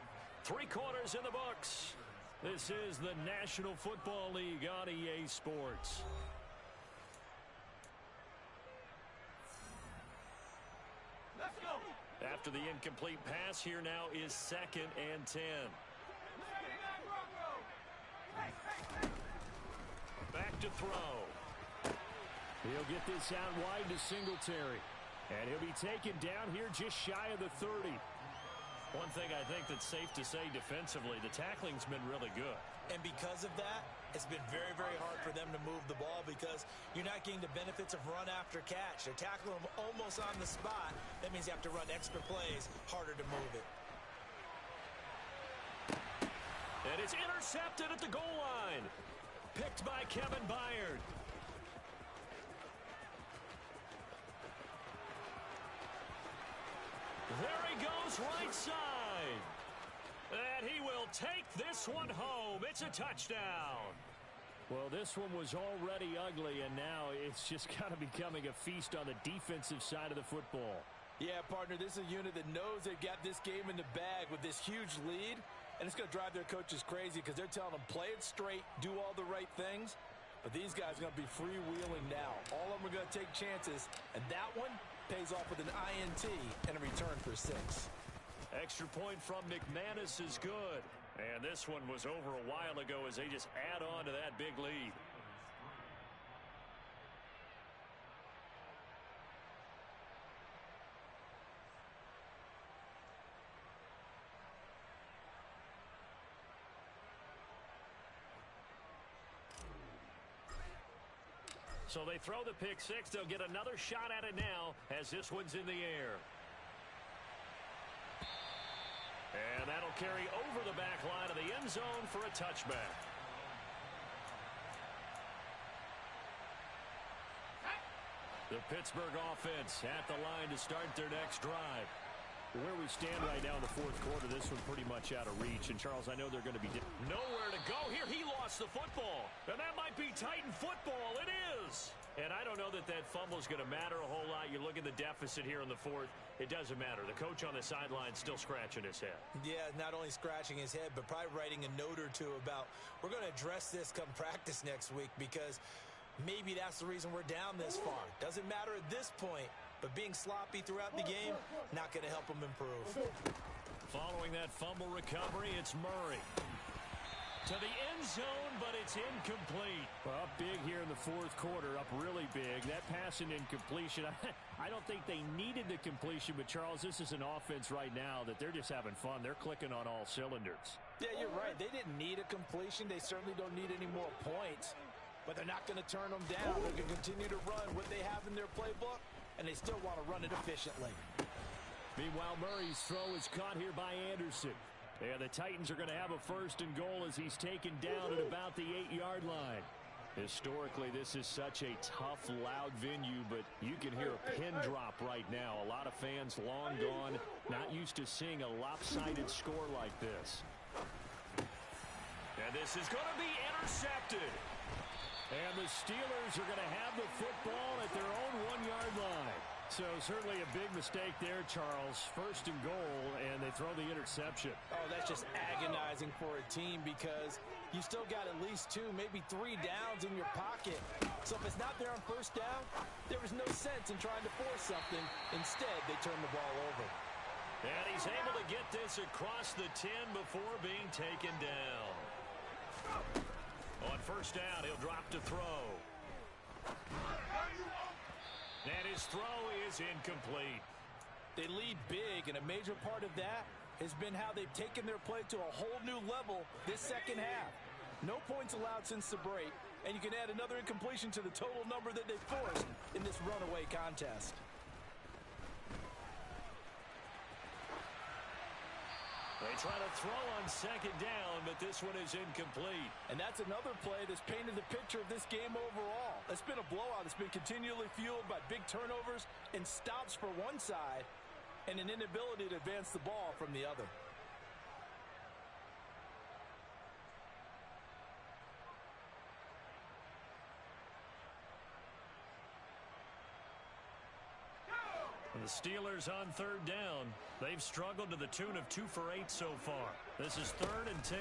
S6: 3 quarters in the books. This is the National Football League on EA Sports.
S1: Let's go.
S6: After the incomplete pass, here now is 2nd and 10. Back to throw.
S4: He'll get this out wide to Singletary. And he'll be taken down here just shy of the 30.
S6: One thing I think that's safe to say defensively, the tackling's been really good.
S5: And because of that, it's been very, very hard for them to move the ball because you're not getting the benefits of run after catch. They're tackling them almost on the spot. That means you have to run extra plays, harder to move it.
S6: And it's intercepted at the goal line. Picked by Kevin Byard. There he goes, right side. And he will take this one home. It's a touchdown.
S4: Well, this one was already ugly, and now it's just kind of becoming a feast on the defensive side of the football.
S5: Yeah, partner, this is a unit that knows they've got this game in the bag with this huge lead, and it's going to drive their coaches crazy because they're telling them play it straight, do all the right things. But these guys are going to be freewheeling now. All of them are going to take chances, and that one pays off with an INT and a return for 6.
S6: Extra point from McManus is good. And this one was over a while ago as they just add on to that big lead. So they throw the pick 6. They'll get another shot at it now as this one's in the air. And that'll carry over the back line of the end zone for a touchback. The Pittsburgh offense at the line to start their next drive. Where we stand right now in the fourth quarter, this one pretty much out of reach. And, Charles, I know they're going to be nowhere to go here. He lost the football. And that might be Titan football. It is. And I don't know that that fumble is going to matter a whole lot. You look at the deficit here in the fourth. It doesn't matter. The coach on the sideline still scratching his head.
S5: Yeah, not only scratching his head, but probably writing a note or two about we're going to address this come practice next week because maybe that's the reason we're down this far. Doesn't matter at this point, but being sloppy throughout the game, not going to help them improve.
S6: Following that fumble recovery, it's Murray. To the end zone, but it's incomplete.
S4: Well, up big here in the fourth quarter, up really big. That pass and incompletion, I don't think they needed the completion, but, Charles, this is an offense right now that they're just having fun. They're clicking on all cylinders.
S5: Yeah, you're right. They didn't need a completion. They certainly don't need any more points, but they're not going to turn them down. They're going to continue to run what they have in their playbook, and they still want to run it efficiently.
S4: Meanwhile, Murray's throw is caught here by Anderson. And the Titans are going to have a 1st and goal as he's taken down at about the 8-yard line. Historically, this is such a tough, loud venue, but you can hear a pin drop right now. A lot of fans long gone, not used to seeing a lopsided score like this.
S6: And this is going to be intercepted.
S4: And the Steelers are going to have the football at their own 1-yard line. So certainly a big mistake there, Charles. 1st and goal, and they throw the interception.
S5: Oh, that's just agonizing for a team because you still got at least 2, maybe 3 downs in your pocket. So if it's not there on 1st down, there is no sense in trying to force something. Instead, they turn the ball over.
S6: And he's able to get this across the 10 before being taken down. On 1st down, he'll drop to throw. And his throw is incomplete.
S5: They lead big, and a major part of that has been how they've taken their play to a whole new level this second half. No points allowed since the break, and you can add another incompletion to the total number that they forced in this runaway contest.
S6: They try to throw on 2nd down, but this one is incomplete.
S5: And that's another play that's painted the picture of this game overall. It's been a blowout. It's been continually fueled by big turnovers and stops for one side and an inability to advance the ball from the other.
S4: The Steelers on third down. They've struggled to the tune of 2 for 8 so far. This is 3rd and 10.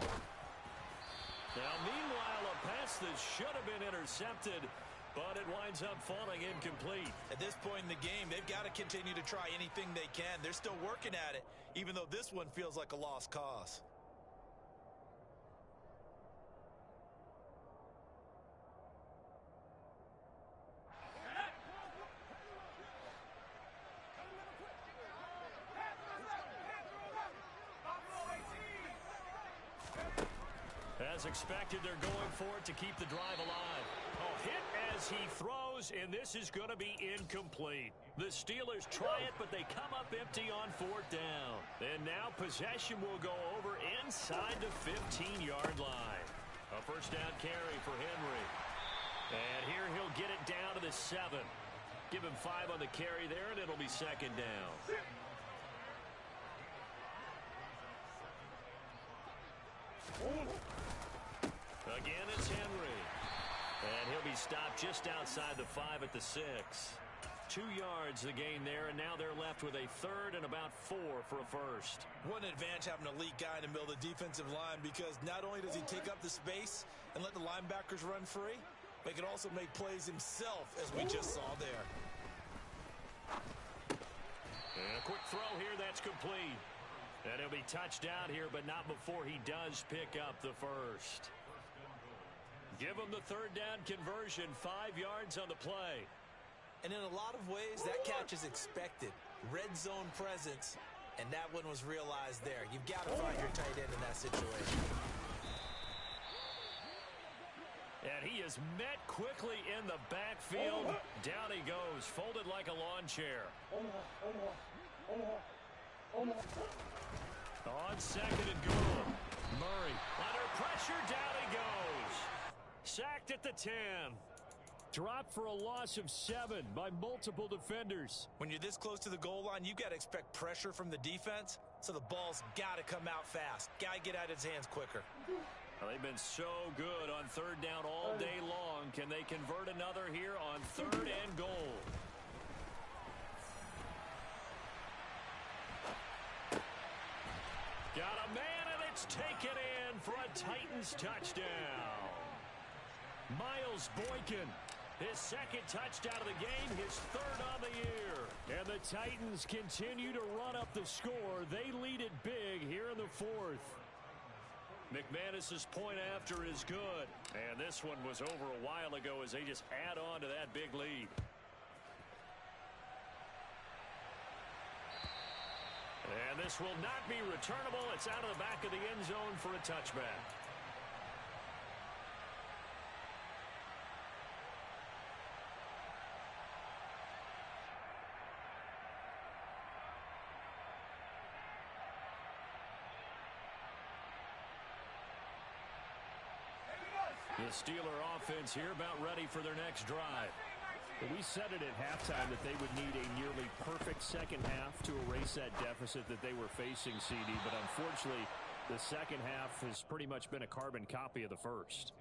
S4: Now, meanwhile, a pass that should have been intercepted, but it winds up falling incomplete.
S5: At this point in the game, they've got to continue to try anything they can. They're still working at it, even though this one feels like a lost cause.
S4: As expected, they're going for it to keep the drive alive. Oh, hit as he throws, and this is going to be incomplete. The Steelers try it, but they come up empty on 4th down. And now possession will go over inside the 15-yard line. A first down carry for Henry. And here he'll get it down to the 7. Give him 5 on the carry there, and it'll be 2nd down. Again, it's Henry. And he'll be stopped just outside the 5 at the 6. 2 yards the gain there, and now they're left with a 3rd and about 4 for a first.
S5: What an advantage having an elite guy in the middle of the defensive line, because not only does he take up the space and let the linebackers run free, but he can also make plays himself, as we just saw there.
S4: And a quick throw here, that's complete. And he'll be touched down here, but not before he does pick up the first. Give him the 3rd down conversion, 5 yards on the play.
S5: And in a lot of ways, that catch is expected. Red zone presence, and that one was realized there. You've got to find your tight end in that situation.
S4: And he is met quickly in the backfield. Down he goes, folded like a lawn chair. On 2nd and goal. Murray under pressure, down he goes. Sacked at the 10. Dropped for a loss of 7 by multiple defenders.
S5: When you're this close to the goal line, you've got to expect pressure from the defense, so the ball's got to come out fast. Got to get out of his hands quicker.
S4: Well, they've been so good on 3rd down all day long. Can they convert another here on 3rd and goal? Got a man, and it's taken in for a Titans touchdown. Miles Boykin, his 2nd touchdown of the game, his 3rd on the year. And the Titans continue to run up the score. They lead it big here in the 4th. McManus's point after is good. And this one was over a while ago as they just add on to that big lead. And this will not be returnable. It's out of the back of the end zone for a touchback. The Steeler offense here about ready for their next drive.
S6: We said it at halftime that they would need a nearly perfect second half to erase that deficit that they were facing, CD. But unfortunately, the second half has pretty much been a carbon copy of the first.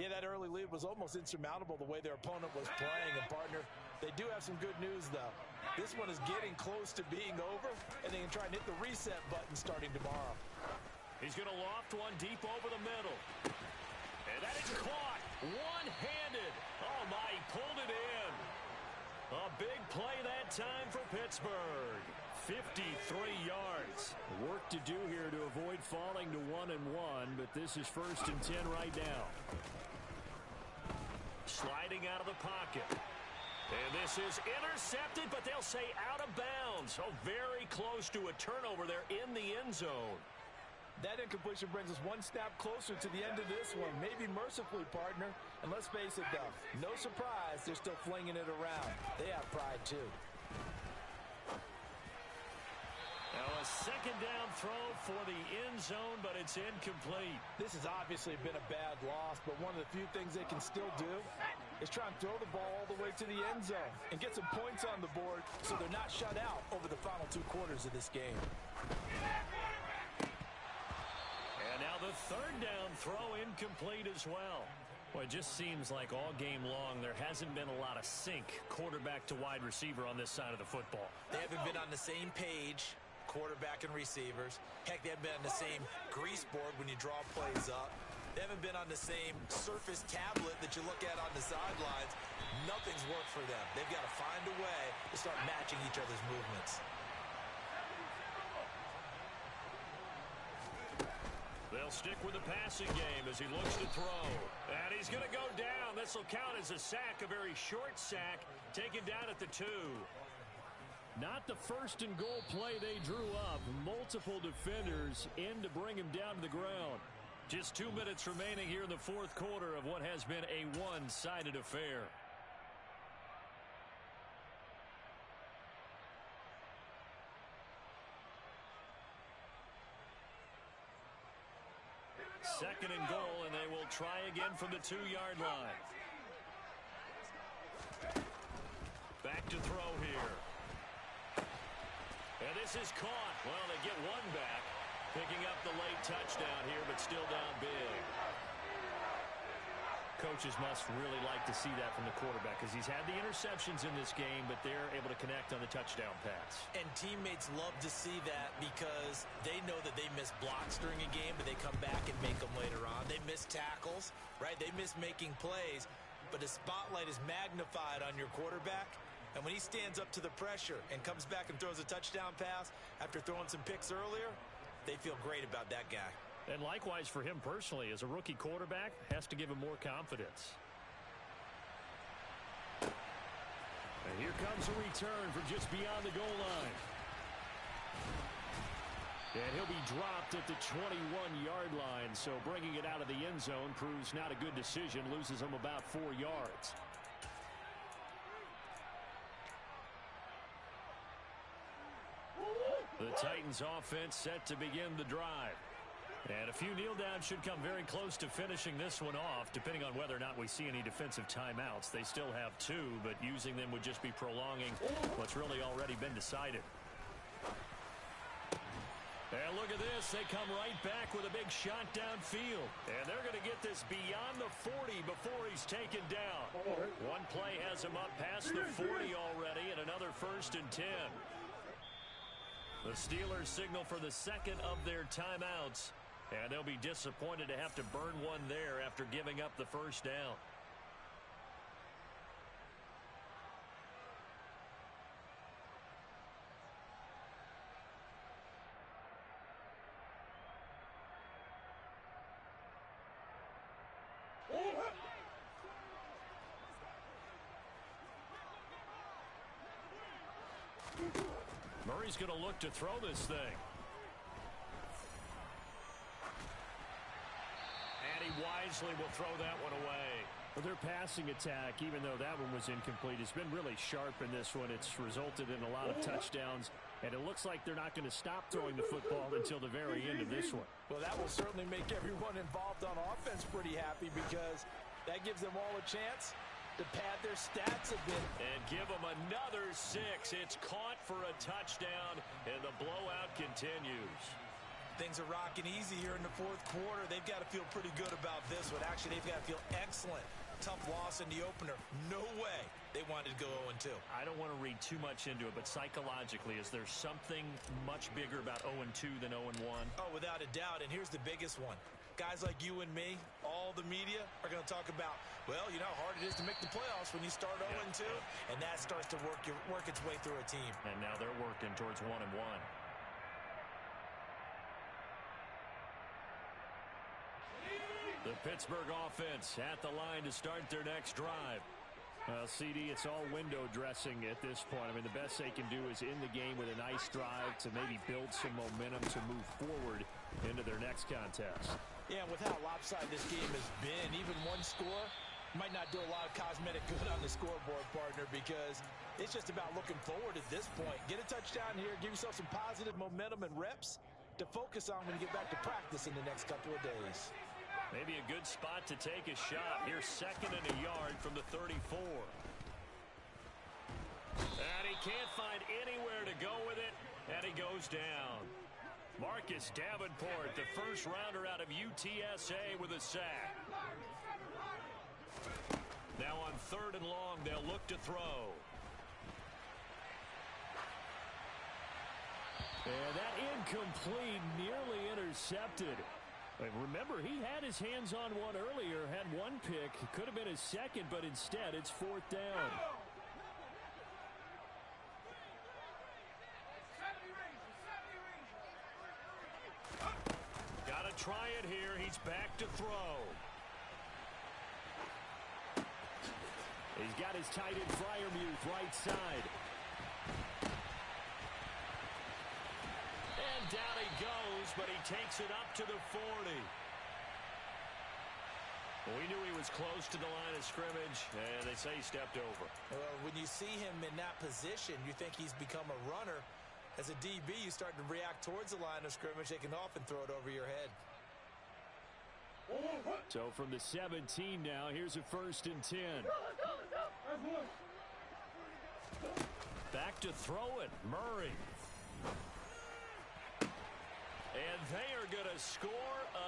S5: Yeah, that early lead was almost insurmountable the way their opponent was playing. And, partner, they do have some good news, though. This one is getting close to being over, and they can try and hit the reset button starting tomorrow.
S4: He's going to loft one deep over the middle. And that is caught one-handed. Oh, my, he pulled it in. A big play that time for Pittsburgh. 53 yards.
S6: Work to do here to avoid falling to 1-1, but this is 1st and 10 right now.
S4: Sliding out of the pocket. And this is intercepted, but they'll say out of bounds. Oh, very close to a turnover there in the end zone.
S5: That incompletion brings us one step closer to the end of this one. Maybe mercifully, partner. And let's face it, though, no surprise, they're still flinging it around. They have pride, too.
S4: Now a 2nd down throw for the end zone, but it's incomplete.
S5: This has obviously been a bad loss, but one of the few things they can still do is try and throw the ball all the way to the end zone and get some points on the board so they're not shut out over the final 2 quarters of this game.
S4: And now the 3rd down throw incomplete as well. Well, it just seems like all game long there hasn't been a lot of sync quarterback to wide receiver on this side of the football.
S5: They haven't been on the same page, quarterback and receivers. Heck, they haven't been on the same grease board when you draw plays up. They haven't been on the same surface tablet that you look at on the sidelines. Nothing's worked for them. They've got to find a way to start matching each other's movements.
S4: They'll stick with the passing game as he looks to throw. And he's going to go down. This will count as a sack, a very short sack, taken down at the 2. Not the first and goal play they drew up. Multiple defenders in to bring him down to the ground. Just 2 minutes remaining here in the fourth quarter of what has been a one-sided affair. Second and goal, and they will try again from the 2-yard line. Back to throw here. And this is caught. Well, they get one back. Picking up the late touchdown here, but still down big. Coaches must really like to see that from the quarterback because he's had the interceptions in this game, but they're able to connect on the touchdown pass.
S5: And teammates love to see that because they know that they miss blocks during a game, but they come back and make them later on. They miss tackles, right? They miss making plays, but the spotlight is magnified on your quarterback. And when he stands up to the pressure and comes back and throws a touchdown pass after throwing some picks earlier, they feel great about that guy.
S4: And likewise for him personally, as a rookie quarterback, has to give him more confidence. And here comes a return from just beyond the goal line. And he'll be dropped at the 21-yard line, so bringing it out of the end zone proves not a good decision, loses him about 4 yards. The Titans offense set to begin the drive. And a few kneel downs should come very close to finishing this one off, depending on whether or not we see any defensive timeouts. They still have 2, but using them would just be prolonging what's really already been decided. And look at this. They come right back with a big shot downfield. And they're going to get this beyond the 40 before he's taken down. One play has him up past the 40 already, and another 1st and 10. The Steelers signal for the second of their timeouts, and they'll be disappointed to have to burn one there after giving up the first down. Murray's going to look to throw this thing. And he wisely will throw that one away. Well, their passing attack, even though that one was incomplete, has been really sharp in this one. It's resulted in a lot of touchdowns, and it looks like they're not going to stop throwing the football until the very end of this one.
S5: Well, that will certainly make everyone involved on offense pretty happy because that gives them all a chance to pad their stats a bit.
S4: And give them another 6. It's caught for a touchdown, and the blowout continues.
S5: Things are rocking easy here in the fourth quarter. They've got to feel pretty good about this one. Actually, they've got to feel excellent. Tough loss in the opener. No way they wanted to go 0-2.
S4: I don't want to read too much into it, but psychologically, is there something much bigger about 0-2 than 0-1?
S5: Oh, without a doubt, and here's the biggest one. Guys like you and me, all the media, are going to talk about, well, you know how hard it is to make the playoffs when you start 0-2, and that starts to work its way through a team.
S4: And now they're working towards 1-1. The Pittsburgh offense at the line to start their next drive. Well, CD, it's all window dressing at this point. I mean, the best they can do is in the game with a nice drive to maybe build some momentum to move forward into their next contest.
S5: Yeah, with how lopsided this game has been, even one score might not do a lot of cosmetic good on the scoreboard, partner, because it's just about looking forward at this point. Get a touchdown here, give yourself some positive momentum and reps to focus on when you get back to practice in the next couple of days.
S4: Maybe a good spot to take a shot. Here's 2nd and a yard from the 34. And he can't find anywhere to go with it, and he goes down. Marcus Davenport, the first rounder out of UTSA, with a sack.
S6: Now on 3rd and long, they'll look to throw.
S4: And that incomplete, nearly intercepted. And remember, he had his hands on one earlier, had one pick. Could have been his second, but instead it's 4th down.
S6: Got to try it here. He's back to throw.
S4: He's got his tight end Freiermuth right side.
S6: And down he goes, but he takes it up to the 40. We knew he was close to the line of scrimmage, and they say he stepped over.
S5: Well, when you see him in that position, you think he's become a runner. As a DB, you start to react towards the line of scrimmage. They can often throw it over your head.
S4: So from the 17 now, here's a 1st and 10.
S6: Back to throw it, Murray. And they are going to score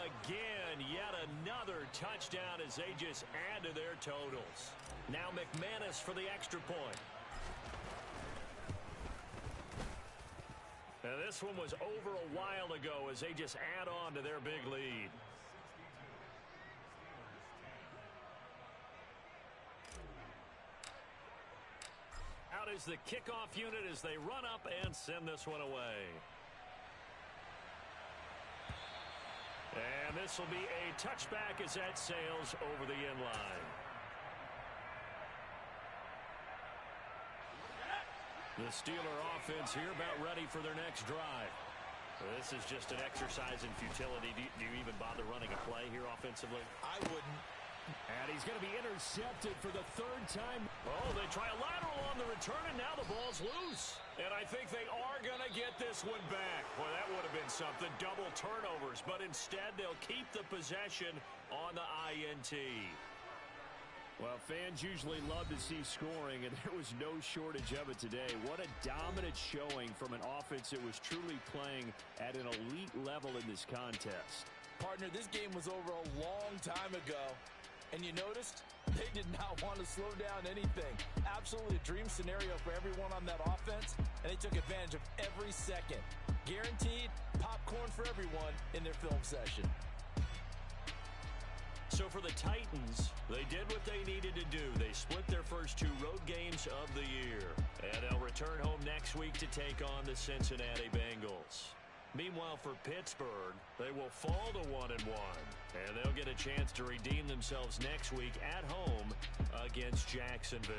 S6: again. Yet another touchdown as they just add to their totals. Now McManus for the extra point. Now this one was over a while ago as they just add on to their big lead. Out is the kickoff unit as they run up and send this one away. And this will be a touchback as that sails over the end line. The Steeler offense here about ready for their next drive. This is just an exercise in futility. Do you even bother running a play here offensively?
S5: I wouldn't.
S4: And he's going to be intercepted for the 3rd time.
S6: Oh, they try a lateral on the return, and now the ball's loose. And I think they are going to get this one back. Boy, that would have been something. Double turnovers. But instead, they'll keep the possession on the INT.
S4: Well, fans usually love to see scoring, and there was no shortage of it today. What a dominant showing from an offense that was truly playing at an elite level in this contest.
S5: Partner, this game was over a long time ago. And you noticed they did not want to slow down anything. Absolutely a dream scenario for everyone on that offense, and they took advantage of every second. Guaranteed popcorn for everyone in their film session.
S6: So for the Titans, they did what they needed to do. They split their first 2 road games of the year. And they'll return home next week to take on the Cincinnati Bengals. Meanwhile, for Pittsburgh, they will fall to 1-1. And they'll get a chance to redeem themselves next week at home against Jacksonville.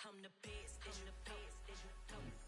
S7: I'm the best, I'm the best,